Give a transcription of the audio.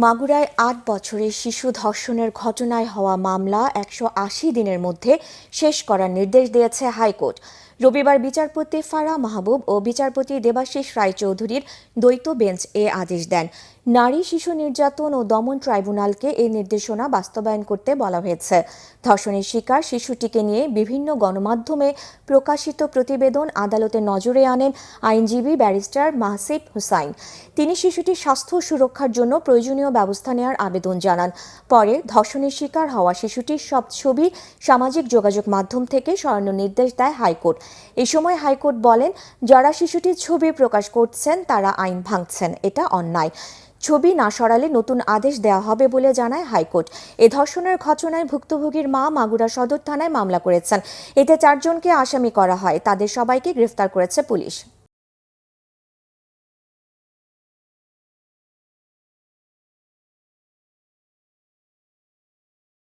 মাগুরায় ৮ বছরের শিশু ধর্ষণের ঘটনায় হওয়া মামলা ১৮০ দিনের মধ্যে শেষ করার নির্দেশ দিয়েছে হাইকোর্ট। রবিবার বিচারপতি ফারাহ মাহবুব ও বিচারপতি দেবাশিস রায়চৌধুরীর দ্বৈত বেঞ্চ এ আদেশ দেন। নারী শিশু নির্যাতন ও দমন ট্রাইব্যুনালকে এই নির্দেশনা বাস্তবায়ন করতে বলা হয়েছে। ধর্ষণের শিকার শিশুটিকে নিয়ে বিভিন্ন গণমাধ্যমে প্রকাশিত প্রতিবেদন আদালতের নজরে আনেন আইনজীবী ব্যারিস্টার মাহসিব হুসাইন। তিনি শিশুটির স্বাস্থ্য সুরক্ষার জন্য প্রয়োজনীয় ব্যবস্থা নেওয়ার আবেদন জানান। পরে ধর্ষণের শিকার হওয়া শিশুটির সব ছবি সামাজিক যোগাযোগ মাধ্যম থেকে সরানোর নির্দেশ দেয় হাইকোর্ট। এই সময় হাইকোর্ট বলেন, যারা শিশুটির ছবি প্রকাশ করছেন তারা আইন ভাঙছেন, এটা অন্যায়। ছবি না সরালে নতুন আদেশ দেওয়া হবে বলে জানায় হাইকোর্ট। এ ধর্ষণের ঘটনায় ভুক্তভোগীর মা মাগুরা সদর থানায় মামলা করেছেন। এতে ৪ জনকে আসামি করা হয়। তাদের সবাইকে গ্রেফতার করেছে পুলিশ।